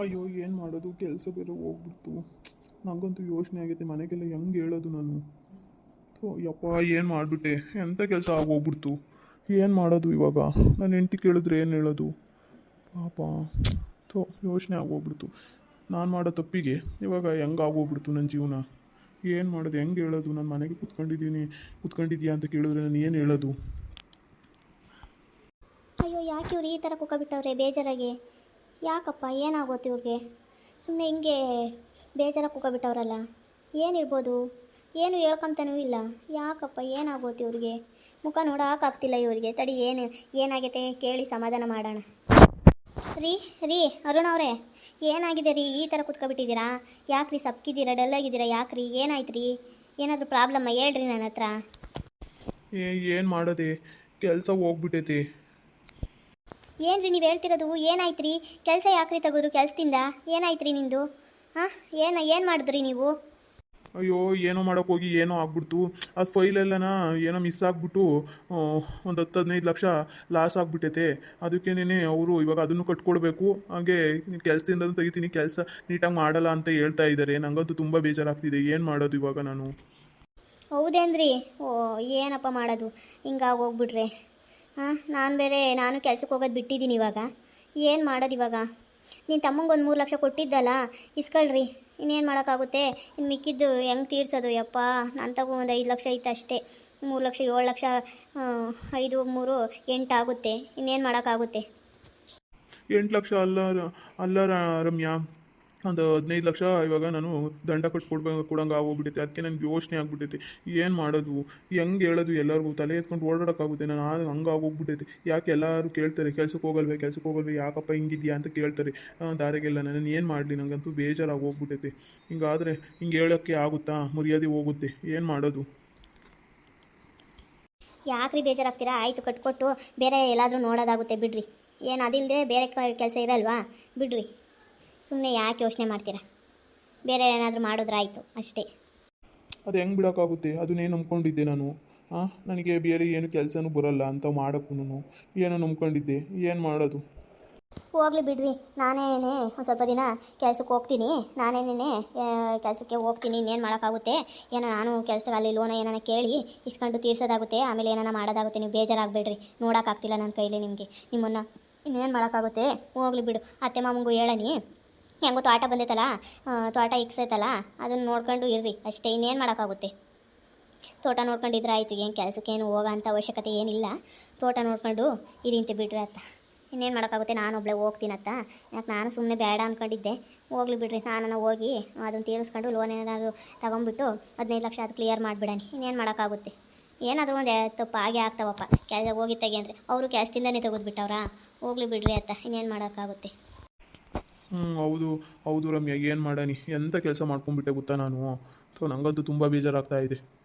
ಅಯ್ಯೋ ಏನು ಮಾಡೋದು, ಕೆಲಸ ಬೇರೆ ಹೋಗ್ಬಿಡ್ತು. ನನಗಂತೂ ಯೋಚನೆ ಆಗೈತೆ, ಮನೆಗೆಲ್ಲ ಹೆಂಗೆ ಹೇಳೋದು ನಾನು. ಥೋ ಯಪ್ಪ, ಏನು ಮಾಡಿಬಿಟ್ಟೆ, ಎಂಥ ಕೆಲಸ ಆಗೋಗ್ಬಿಡ್ತು. ಏನು ಮಾಡೋದು ಇವಾಗ? ನನ್ನ ಹೆಂಡ್ತಿ ಕೇಳಿದ್ರೆ ಏನು ಹೇಳೋದು ಪಾಪ. ಥೋ, ಯೋಚನೆ ಆಗೋಗ್ಬಿಡ್ತು. ನಾನು ಮಾಡೋ ತಪ್ಪಿಗೆ ಇವಾಗ ಹೆಂಗೆ ಆಗೋಗ್ಬಿಡ್ತು ನನ್ನ ಜೀವನ. ಏನು ಮಾಡೋದು, ಹೆಂಗೆ ಹೇಳೋದು? ನಾನು ಮನೆಗೆ ಕೂತ್ಕೊಂಡಿದ್ಯಾ ಅಂತ ಕೇಳಿದ್ರೆ ನಾನು ಏನು ಹೇಳೋದು? ಅಯ್ಯೋ, ಯಾಕೆ ಇವ್ರು ಈ ಥರ ಕುಕ್ಕಬಿಟ್ಟವ್ರೆ ಬೇಜಾರಾಗಿ? ಯಾಕಪ್ಪ, ಏನಾಗೋತು ಇವ್ರಿಗೆ? ಸುಮ್ಮನೆ ಹಿಂಗೆ ಬೇಜಾರಾಗಿ ಕುಕ್ಕಬಿಟ್ಟವ್ರಲ್ಲ. ಏನಿರ್ಬೋದು? ಏನು ಹೇಳ್ಕೊಂತಾನೂ ಇಲ್ಲ. ಯಾಕಪ್ಪ, ಏನಾಗೋತು ಇವ್ರಿಗೆ? ಮುಖ ನೋಡೋಕ್ಕಾಗ್ತಿಲ್ಲ ಇವರಿಗೆ. ತಡಿ, ಏನಾಗೈತೆ ಕೇಳಿ ಸಮಾಧಾನ ಮಾಡೋಣ. ರೀ ಅರುಣ್ ಅವರೇ, ಏನಾಗಿದೆ ರೀ? ಈ ಥರ ಕುತ್ಕೊಬಿಟ್ಟಿದ್ದೀರಾ? ಯಾಕ್ರಿ ಸಪ್ಕಿದ್ದೀರಾ, ಡಲ್ಲಾಗಿದ್ದೀರಾ? ಯಾಕ್ರಿ, ಏನಾಯ್ತು ರೀ? ಏನಾದರೂ ಪ್ರಾಬ್ಲಮ್ಮ ಹೇಳ್ರಿ ನನ್ನ ಹತ್ರ. ಏನು ಮಾಡೋದೆ, ಕೆಲಸ ಹೋಗ್ಬಿಟ್ಟೈತಿ. ಏನು ರೀ ನೀವು ಹೇಳ್ತಿರೋದು? ಏನಾಯ್ತು ರೀ? ಕೆಲಸ ಯಾಕ್ರಿ ತೆಗೆದ್ರು ಕೆಲಸದಿಂದ? ಏನಾಯ್ತು ರೀ ನಿಮ್ಮದು? ಹಾಂ, ಏನು ಮಾಡಿದ್ರಿ ನೀವು? ಅಯ್ಯೋ, ಏನೋ ಮಾಡೋಕ್ಕೋಗಿ ಏನೋ ಆಗ್ಬಿಡ್ತು. ಅದು ಫೈಲೆಲ್ಲನ ಏನೋ ಮಿಸ್ ಆಗಿಬಿಟ್ಟು ಒಂದು 10-15 ಲಕ್ಷ ಲಾಸ್ ಆಗಿಬಿಟ್ಟೈತೆ. ಅದಕ್ಕೇನೆ ಅವರು ಇವಾಗ ಅದನ್ನು ಕಟ್ಕೊಡ್ಬೇಕು. ಹಾಗೆ ಕೆಲಸದಿಂದ ತೆಗಿತೀನಿ, ಕೆಲಸ ನೀಟಾಗಿ ಮಾಡಲ್ಲ ಅಂತ ಹೇಳ್ತಾ ಇದ್ದಾರೆ. ನನಗಂತೂ ತುಂಬ ಬೇಜಾರಾಗ್ತಿದೆ. ಏನು ಮಾಡೋದು ಇವಾಗ ನಾನು? ಹೌದೇನ್ರಿ? ಓ, ಏನಪ್ಪ ಮಾಡೋದು, ಹಿಂಗಾಗಿ ಹೋಗ್ಬಿಟ್ರೆ. ಹಾಂ, ನಾನು ಕೆಲಸಕ್ಕೆ ಹೋಗೋದು ಬಿಟ್ಟಿದ್ದೀನಿ ಇವಾಗ. ಏನು ಮಾಡೋದು ಇವಾಗ? ನೀನು ತಮ್ಮಂಗೆ ಒಂದು 3 ಲಕ್ಷ ಕೊಟ್ಟಿದ್ದಲ್ಲ, ಇಸ್ಕೊಳ್ರಿ. ಇನ್ನೇನು ಮಾಡೋಕ್ಕಾಗುತ್ತೆ? ಇನ್ನು ಮಿಕ್ಕಿದ್ದು ಹೆಂಗೆ ತೀರ್ಸೋದು? ಯಪ್ಪ, ನಾನು ತಗೋ ಒಂದು 5 ಲಕ್ಷ ಇತ್ತು ಅಷ್ಟೇ. 3 ಲಕ್ಷ 7 ಲಕ್ಷ, 5 3 8 ಆಗುತ್ತೆ. ಇನ್ನೇನು ಮಾಡೋಕ್ಕಾಗುತ್ತೆ? 8 ಲಕ್ಷ ಅಲ್ಲ ರಮ್ಯಾ, ಒಂದು 15 ಲಕ್ಷ ಇವಾಗ ನಾನು ದಂಡ ಕೊಡಂಗೆ ಆಗೋಗ್ಬಿಟ್ಟೈತೆ. ಅದಕ್ಕೆ ನನಗೆ ಯೋಚನೆ ಆಗ್ಬಿಟ್ಟೈತೆ. ಏನು ಮಾಡೋದು, ಹೆಂಗೆ ಹೇಳೋದು? ಎಲ್ಲರಿಗೂ ತಲೆ ಎತ್ಕೊಂಡು ಓಡಾಡೋಕ್ಕಾಗುತ್ತೆ? ನಾನು ಹಂಗೆ ಆಗೋಗ್ಬಿಟ್ಟೈತೆ. ಯಾಕೆ ಎಲ್ಲರೂ ಕೇಳ್ತಾರೆ, ಕೆಲ್ಸಕ್ಕೆ ಹೋಗಲ್ವೇ, ಯಾಕಪ್ಪ ಹಿಂಗಿದ್ಯಾ ಅಂತ ಕೇಳ್ತಾರೆ ದಾರಿಗೆಲ್ಲ. ನಾನು ಏನು ಮಾಡಲಿ? ನನಗಂತೂ ಬೇಜಾರಾಗಿ ಹೋಗ್ಬಿಟ್ಟೈತೆ. ಹಿಂಗಾದರೆ ಹಿಂಗೆ ಹೇಳೋಕ್ಕೆ ಆಗುತ್ತಾ? ಮರ್ಯಾದೆ ಹೋಗುತ್ತೆ. ಏನು ಮಾಡೋದು? ಯಾಕ್ರಿ ಬೇಜಾರಾಗ್ತೀರಾ? ಆಯಿತು, ಕಟ್ಕೊಟ್ಟು ಬೇರೆ ಎಲ್ಲಾದರೂ ನೋಡೋದಾಗುತ್ತೆ ಬಿಡ್ರಿ. ಏನು ಅದಿಲ್ಲದೆ ಬೇರೆ ಕೆಲಸ ಇರಲ್ವಾ? ಬಿಡ್ರಿ. ಸುಮ್ಮನೆ ಯಾಕೆ ಯೋಚನೆ ಮಾಡ್ತೀರಾ? ಬೇರೆ ಏನಾದರೂ ಮಾಡಿದ್ರಾಯ್ತು ಅಷ್ಟೇ. ಅದು ಹೆಂಗೆ ಬಿಡೋಕ್ಕಾಗುತ್ತೆ? ಅದನ್ನೇ ನಂಬ್ಕೊಂಡಿದ್ದೆ ನಾನು. ನನಗೆ ಬೇರೆ ಏನು ಕೆಲಸನೂ ಬರೋಲ್ಲ ಅಂತ ಮಾಡೋಕ್ಕೂ ಏನೋ ನಂಬ್ಕೊಂಡಿದ್ದೆ. ಏನು ಮಾಡೋದು? ಹೋಗ್ಲಿ ಬಿಡ್ರಿ. ನಾನೇನೇ ಒಂದು ಸ್ವಲ್ಪ ದಿನ ಕೆಲಸಕ್ಕೆ ಹೋಗ್ತೀನಿ. ಕೆಲಸಕ್ಕೆ ಹೋಗ್ತೀನಿ. ಇನ್ನೇನು ಮಾಡೋಕ್ಕಾಗುತ್ತೆ? ಏನೋ ನಾನು ಕೆಲಸಕ್ಕೆ ಅಲ್ಲಿ ಲೋನ ಏನಾನ ಕೇಳಿ ಇಸ್ಕೊಂಡು ತೀರ್ಸೋದಾಗುತ್ತೆ. ಆಮೇಲೆ ಏನಾನ ಮಾಡೋದಾಗುತ್ತೆ. ನೀವು ಬೇಜಾರಾಗಬೇಡ್ರಿ. ನೋಡೋಕ್ಕಾಗ್ತಿಲ್ಲ ನನ್ನ ಕೈಲಿ ನಿಮ್ಮನ್ನು. ಇನ್ನೇನು ಮಾಡೋಕ್ಕಾಗುತ್ತೆ? ಹೋಗ್ಲಿ ಬಿಡು. ಅತ್ತೆ ಮಾಮಂಗೂ ಹೇಳನಿ, ಹೆಂಗೋ ತೋಟ ಬಂದೈತಲ್ಲ, ತೋಟ ಇಕ್ಸೈತಲ್ಲ, ಅದನ್ನು ನೋಡ್ಕೊಂಡು ಇರ್ರಿ ಅಷ್ಟೇ. ಇನ್ನೇನು ಮಾಡೋಕ್ಕಾಗುತ್ತೆ? ತೋಟ ನೋಡ್ಕೊಂಡಿದ್ರೆ ಆಯಿತು. ಏನು ಕೆಲಸಕ್ಕೇನು ಹೋಗೋ ಅಂಥ ಅವಶ್ಯಕತೆ ಏನಿಲ್ಲ. ತೋಟ ನೋಡ್ಕೊಂಡು ಇರಿಂತೆ ಬಿಡ್ರಿ ಅತ್ತ. ಇನ್ನೇನು ಮಾಡೋಕ್ಕಾಗುತ್ತೆ? ನಾನು ಒಬ್ಬಳೆ ಹೋಗ್ತೀನತ್ತ. ಯಾಕೆ ನಾನು ಸುಮ್ಮನೆ ಬೇಡ ಅಂದ್ಕೊಂಡಿದ್ದೆ. ಹೋಗ್ಲಿ ಬಿಡ್ರಿ. ನಾನು ಹೋಗಿ ಅದನ್ನು ತೀರಿಸ್ಕೊಂಡು ಲೋನ್ ಏನಾದರೂ ತೊಗೊಂಬಿಟ್ಟು 15 ಲಕ್ಷ ಅದು ಕ್ಲಿಯರ್ ಮಾಡಿಬಿಡಾನಿ. ಇನ್ನೇನು ಮಾಡೋಕ್ಕಾಗುತ್ತೆ? ಏನಾದರೂ ಒಂದು ತಪ್ಪು ಹಾಗೆ ಆಗ್ತಾವಪ್ಪ. ಕೆಲಸ ಹೋಗಿ ತೆಗಿ ಅವರು ಕೆಲಸದಿಂದನೇ ತೆಗೆದುಬಿಟ್ಟವ್ರಾ? ಹೋಗ್ಲಿ ಬಿಡ್ರಿ ಅತ್ತ. ಇನ್ನೇನು ಮಾಡೋಕ್ಕಾಗುತ್ತೆ? ಹೌದು ರಮ್ಯಾ, ಏನು ಮಾಡಾನಿ? ಎಂಥ ಕೆಲಸ ಮಾಡ್ಕೊಂಡ್ಬಿಟ್ಟೆ ಗೊತ್ತಾ ನಾನು. ನನಗಂತೂ ತುಂಬ ಬೇಜಾರಾಗ್ತಾ ಇದೆ.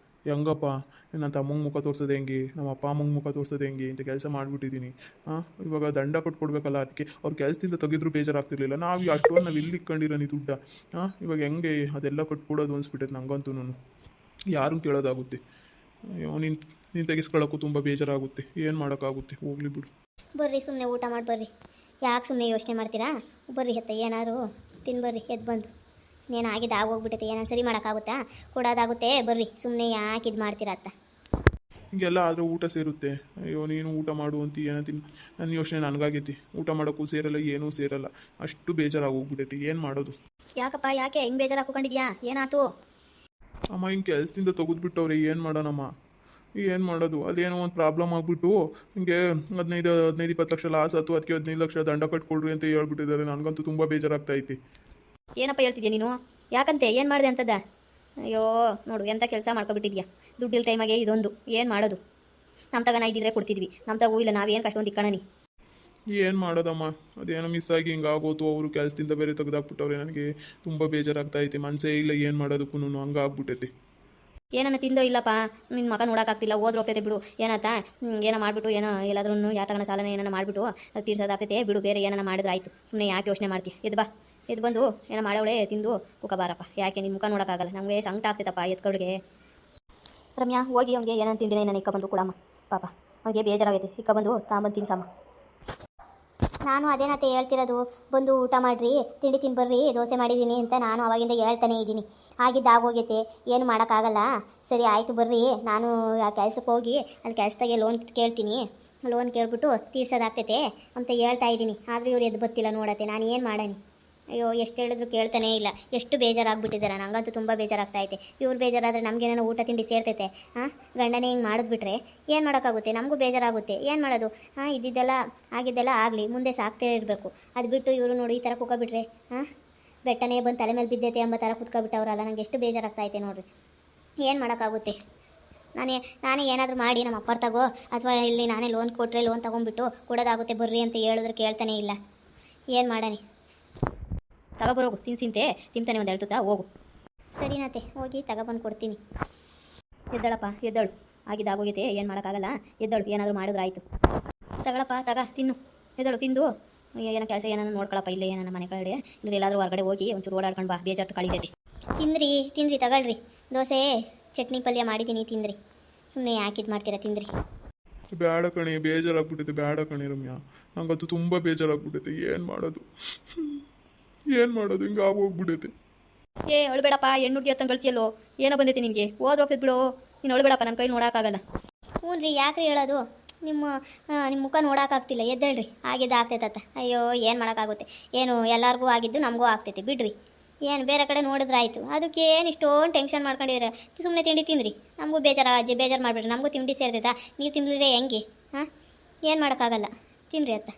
ಹೆಂಗಪ್ಪ ನನ್ನ ತಮ್ಮಂಗೆ ಮುಖ ತೋರಿಸೋದು ಹೆಂಗೆ, ನಮ್ಮ ಅಪ್ಪ ಅಮ್ಮಂಗೆ ಮುಖ ತೋರಿಸೋದು ಹೆಂಗೆ ಇಂಥ ಕೆಲಸ ಮಾಡಿಬಿಟ್ಟಿದ್ದೀನಿ. ಇವಾಗ ದಂಡ ಕೊಟ್ಕೊಡ್ಬೇಕಲ್ಲ. ಅದಕ್ಕೆ ಅವ್ರು ಕೆಲಸದಿಂದ ತೆಗೆದ್ರು ಬೇಜಾರಾಗ್ತಿರ್ಲಿಲ್ಲ. ನಾವು ಇಲ್ಲಿ ಇಟ್ಕೊಂಡಿರೋನಿ ದುಡ್ಡ. ಇವಾಗ ಹೆಂಗೆ ಅದೆಲ್ಲ ಕೊಟ್ಕೊಡೋದು ಅನಿಸ್ಬಿಟ್ಟೈತೆ ನನಗಂತೂ. ಯಾರೂ ಕೇಳೋದಾಗುತ್ತೆ? ನೀನು ತೆಗಿಸ್ಕೊಳ್ಳೋಕ್ಕೂ ತುಂಬ ಬೇಜಾರಾಗುತ್ತೆ. ಏನು ಮಾಡೋಕ್ಕಾಗುತ್ತೆ? ಹೋಗ್ಲಿ ಬಿಡು. ಬರ್ರಿ, ಸುಮ್ಮನೆ ಊಟ ಮಾಡಿ ಬರ್ರಿ. ಯಾಕೆ ಸುಮ್ಮನೆ ಯೋಚನೆ ಮಾಡ್ತೀರಾ? ಬರ್ರಿ ಅತ್ತ, ಏನಾದ್ರು ತಿನ್ಬರ್ರಿ ಎದ್ದು ಬಂದು. ಇನ್ನೇನು ಆಗಿದ್ದು ಆಗೋಗ್ಬಿಟ್ಟೈತೆ. ಏನಾರು ಸರಿ ಮಾಡೋಕ್ಕಾಗುತ್ತಾ? ಕೊಡೋದಾಗುತ್ತೆ. ಬರ್ರಿ, ಸುಮ್ಮನೆ ಯಾಕೆ ಇದು ಮಾಡ್ತೀರಾ ಅತ್ತ? ಹಿಂಗೆಲ್ಲ ಆದರೆ ಊಟ ಸೇರುತ್ತೆ. ಅಯ್ಯೋ, ನೀನು ಊಟ ಮಾಡು ಅಂತ ಏನೋ ನನ್ನ ಯೋಚನೆ ನನಗಾಗೈತಿ. ಊಟ ಮಾಡೋಕ್ಕೂ ಸೇರಲ್ಲ, ಏನೂ ಸೇರಲ್ಲ. ಅಷ್ಟು ಬೇಜಾರಾಗೋಗ್ಬಿಟ್ಟೈತಿ. ಏನು ಮಾಡೋದು? ಯಾಕಪ್ಪ, ಯಾಕೆ ಹಿಂಗೆ ಬೇಜಾರು ಹಾಕೊಂಡಿದ್ಯಾ? ಏನಾಯ್ತು? ಅಮ್ಮ, ಹಿಂಗೆ ಕೆಲಸದಿಂದ ತೆಗೆದ್ಬಿಟ್ಟವ್ರೆ. ಏನು ಮಾಡೋಣಮ್ಮ? ಏನು ಮಾಡೋದು? ಅದೇನೋ ಒಂದು ಪ್ರಾಬ್ಲಮ್ ಆಗಿಬಿಟ್ಟು ಹಿಂಗೆ 15-20 ಲಕ್ಷ ಲಾಸ್ ಆಯ್ತು. ಅದಕ್ಕೆ 15 ಲಕ್ಷ ದಂಡ ಕಟ್ಕೊಡ್ರಿ ಅಂತ ಹೇಳ್ಬಿಟ್ಟಿದ್ದಾರೆ. ನನಗಂತೂ ತುಂಬ ಬೇಜಾರಾಗ್ತಾ ಐತಿ. ಏನಪ್ಪ ಹೇಳ್ತಿದ್ಯಾ ನೀನು? ಯಾಕಂತೆ? ಏನು ಮಾಡಿದೆ ಅಂತದ? ಅಯ್ಯೋ ನೋಡು, ಎಂಥ ಕೆಲಸ ಮಾಡ್ಕೊಬಿಟ್ಟಿದ್ಯಾ. ದುಡ್ಡಿಲ್ಲ ಟೈಮಾಗೆ ಇದೊಂದು. ಏನು ಮಾಡೋದು? ನಮ್ಮ ತಗನ ಇದ್ದಿದ್ರೆ ಕೊಡ್ತಿದ್ವಿ. ನಮ್ಮ ತಗೋ ಇಲ್ಲ. ನಾವೇನು ಕಷ್ಟೊಂದು ಇಕ್ಕಣನಿ. ಏನು ಮಾಡೋದಮ್ಮ? ಅದೇನೋ ಮಿಸ್ ಆಗಿ ಹಿಂಗೆ ಆಗೋತು. ಅವರು ಕೆಲಸದಿಂದ ಬೇರೆ ತೆಗೆದಾಕ್ಬಿಟ್ಟವ್ರೆ. ನನಗೆ ತುಂಬ ಬೇಜಾರಾಗ್ತಾ ಐತೆ. ಮನಸ್ಸೇ ಇಲ್ಲ ಏನು ಮಾಡೋದಕ್ಕೂ. ಹಂಗೆ ಆಗ್ಬಿಟ್ಟೈತಿ. ಏನನ್ನ ತಿಂದೋ ಇಲ್ಲಪ್ಪ, ನಿನ್ನ ಮಗ ನೋಡೋಕ್ಕಾಗ್ತಿಲ್ಲ. ಹೋದ್ರೆ ಹೋಗ್ತೈತೆ ಬಿಡು. ಏನಾಯ್ತಾ? ಏನೋ ಮಾಡಿಬಿಟ್ಟು ಏನೋ ಎಲ್ಲಾದ್ರೂ ಯಾತಗನ ಸಾಲನ ಏನಾನ ಮಾಡಿಬಿಟ್ಟು ತೀರ್ಸೋದಾಗ್ತೈತೆ ಬಿಡು. ಬೇರೆ ಏನಾನ ಮಾಡಿದ್ರೆ ಆಯಿತು. ಸುಮ್ಮನೆ ಯಾಕೆ ಯೋಚನೆ ಮಾಡ್ತೀಯ? ಎದ್ದು ಬಾ, ಎದ್ದು ಬಂದು ಏನೋ ಮಾಡೋಳೆ ತಿಂದು ಕುಕ ಬಾರಪ್ಪ. ಯಾಕೆ ನಿನ್ನ ಮುಖ ನೋಡೋಕ್ಕಾಗಲ್ಲ? ನಮಗೆ ಸಂಕಟ ಆಗ್ತೈತಪ್ಪ ಎತ್ಕೊಳ್ಗೆ. ರಮ್ಯಾ, ಹೋಗಿ ಅವ್ನಿಗೆ ಏನಂತ ತಿಂಡಿನೇ ನಾನು ಇಕ್ಕ ಬಂದು ಕೊಡಮ್ಮ. ಪಾಪ ಅವ್ನಿಗೆ ಬೇಜಾರಾಗೈತೆ. ಇಕ್ಕ ಬಂದು ತಾಂಬಂದು ತಿನ್ಸಮ್ಮ. ನಾನು ಅದೇನತ್ತೆ ಹೇಳ್ತಿರೋದು, ಬಂದು ಊಟ ಮಾಡಿರಿ, ತಿಂಡಿ ತಿಂದು ಬರ್ರಿ, ದೋಸೆ ಮಾಡಿದ್ದೀನಿ ಅಂತ ನಾನು ಅವಾಗಿಂದ ಹೇಳ್ತಾನೆ ಇದ್ದೀನಿ. ಆಗೋಗೈತೆ, ಏನು ಮಾಡೋಕ್ಕಾಗಲ್ಲ. ಸರಿ ಆಯಿತು ಬರ್ರಿ, ನಾನು ಆ ಕೆಲ್ಸಕ್ಕೆ ಹೋಗಿ ಅಲ್ಲಿ ಕೆಲಸದಾಗೆ ಲೋನ್ ಕೇಳ್ತೀನಿ, ಲೋನ್ ಕೇಳ್ಬಿಟ್ಟು ತೀರ್ಸೋದಾಗ್ತೈತೆ ಅಂತ ಹೇಳ್ತಾ ಇದ್ದೀನಿ. ಆದರೂ ಇವ್ರು ಎದ್ದು ಬತ್ತಿಲ್ಲ ನೋಡತ್ತೆ, ನಾನು ಏನು ಮಾಡಾನಿ? ಅಯ್ಯೋ ಎಷ್ಟು ಹೇಳಿದ್ರು ಕೇಳ್ತಾನೇ ಇಲ್ಲ. ಎಷ್ಟು ಬೇಜಾರಾಗ್ಬಿಟ್ಟಿದ್ದಾರೆ, ನನಗಂತೂ ತುಂಬ ಬೇಜಾರಾಗ್ತಾಯಿದೆ. ಇವ್ರು ಬೇಜಾರಾದರೆ ನಮಗೇನೋ ಊಟ ತಿಂಡಿ ಸೇರ್ತೈತೆ. ಗಂಡನೇ ಹಿಂಗೆ ಮಾಡಿದ್ಬಿಟ್ರೆ ಏನು ಮಾಡೋಕ್ಕಾಗುತ್ತೆ? ನಮಗೂ ಬೇಜಾರಾಗುತ್ತೆ. ಏನು ಮಾಡೋದು? ಇದ್ದಿದ್ದೆಲ್ಲ ಆಗಿದ್ದೆಲ್ಲ ಆಗಲಿ, ಮುಂದೆ ಸಾಕ್ತೇ ಇರಬೇಕು. ಅದು ಬಿಟ್ಟು ಇವರು ನೋಡಿ ಈ ಥರ ಕುಕ್ಕೊಬಿಟ್ರೆ ಬೆಟ್ಟನೇ ಬಂದು ತಲೆ ಮೇಲೆ ಬಿದ್ದೈತೆ ಎಂಬ ಥರ ಕುತ್ಕೊಬಿಟ್ಟವ್ರಲ್ಲ. ನನಗೆ ಎಷ್ಟು ಬೇಜಾರಾಗ್ತಾಯಿದೆ ನೋಡಿರಿ. ಏನು ಮಾಡೋಕ್ಕಾಗುತ್ತೆ? ನಾನೇ ಏನಾದರೂ ಮಾಡಿ ನಮ್ಮ ಅಪ್ಪರ್ ತಗೋ, ಅಥವಾ ಇಲ್ಲಿ ನಾನೇ ಲೋನ್ ಕೊಟ್ಟರೆ ಲೋನ್ ತೊಗೊಂಡ್ಬಿಟ್ಟು ಕೊಡೋದಾಗುತ್ತೆ ಬರ್ರಿ ಅಂತ ಹೇಳಿದ್ರೆ ಕೇಳ್ತಾನೇ ಇಲ್ಲ. ಏನು ಮಾಡಾನಿ? ತಗೊಬರೋಗು, ತಿಂತಾನೆ ಒಂದು ಹೇಳ್ತಾ ಹೋಗು. ಸರಿನತ್ತೆ, ಹೋಗಿ ತಗೊಬಂದು ಕೊಡ್ತೀನಿ. ಎದ್ದಳಪ್ಪ, ಎದ್ದಳು. ಆಗೋಗೈತೆ, ಏನು ಮಾಡೋಕ್ಕಾಗಲ್ಲ. ಎದ್ದಳು, ಏನಾದರೂ ಮಾಡಿದ್ರೆ ಆಯಿತು. ತಗ ತಿನ್ನು, ಎದ್ದಳು, ತಿಂದು ಏನೋ ಕೆಲಸ ಏನಾರು ನೋಡ್ಕೊಳಪ್ಪ. ಇಲ್ಲೇ ಏನನ್ನ ಮನೆ ಕಡೆ ಇಲ್ಲ ಎಲ್ಲಾದರೂ ಹೊರಗಡೆ ಹೋಗಿ ಒಂಚೂರು ಓಡಾಡ್ಕೊಂಡು ಬಾ, ಬೇಜಾರ್ತು ಕಳಿಗಟ್ಟಿ. ತಿಂದ್ರಿ ತಗೊಳ್ರಿ. ದೋಸೆ ಚಟ್ನಿ ಪಲ್ಯ ಮಾಡಿದ್ದೀನಿ, ತಿಂದ್ರಿ. ಸುಮ್ಮನೆ ಯಾಕಿದು ಮಾಡ್ತೀರಾ? ತಿಂದ್ರಿ. ಬೇಡ ಕಣೆ, ಬೇಜಾರಾಗ್ಬಿಟ್ಟೈತೆ. ಬೇಡ ಕಣೆ ರಮ್ಯಾ, ನಂಗಂತೂ ತುಂಬ ಬೇಜಾರಾಗ್ಬಿಟ್ಟೈತೆ. ಏನು ಮಾಡೋದು? ಹಿಂಗೆ ಆಗೋಗ್ಬಿಟ್ಟೈತೆ. ಅಳಬೇಡಪ್ಪ, ಹೆಣ್ಣು ಹುಡುಗಿ ಹತ್ತಂಗೆ ಕಳ್ತಿಯಲ್ಲೋ, ಏನೋ ಬಂದೈತಿ ನಿನಗೆ. ಹೋಗ್ತೈತೆ ಬಿಡು, ನೀನು ಅಳಬೇಡಪ್ಪ, ನನ್ನ ಕೈ ನೋಡೋಕ್ಕಾಗಲ್ಲ. ಹ್ಞೂ ರೀ, ಯಾಕ್ರಿ ಹೇಳೋದು? ನಿಮ್ಮ ಮುಖ ನೋಡೋಕ್ಕಾಗ್ತಿಲ್ಲ, ಎದ್ದೇಳ್ರಿ. ಆಗ್ತೈತತ್ತ. ಅಯ್ಯೋ, ಏನು ಮಾಡೋಕ್ಕಾಗುತ್ತೆ? ಏನು ಎಲ್ಲರಿಗೂ ಆಗಿದ್ದು ನಮಗೂ ಆಗ್ತೈತಿ, ಬಿಡ್ರಿ. ಏನು ಬೇರೆ ಕಡೆ ನೋಡಿದ್ರೆ ಆಯಿತು, ಅದಕ್ಕೆ ಏನು ಇಷ್ಟೊಂದು ಟೆನ್ಷನ್ ಮಾಡ್ಕೊಂಡಿದ್ರೆ ಸುಮ್ಮನೆ ತಿಂಡಿ ತಿಂದ್ರಿ. ನಮಗೂ ಬೇಜಾರು ಮಾಡಿಬಿಡ್ರಿ. ನಮಗೂ ತಿಂಡಿ ಸೇರ್ತೈತಾ? ನೀವು ತಿಂದಿದ್ರೆ ಹೆಂಗೆ? ಏನು ಮಾಡೋಕ್ಕಾಗಲ್ಲ, ತಿನ್ನಿರಿ ಅತ್ತ.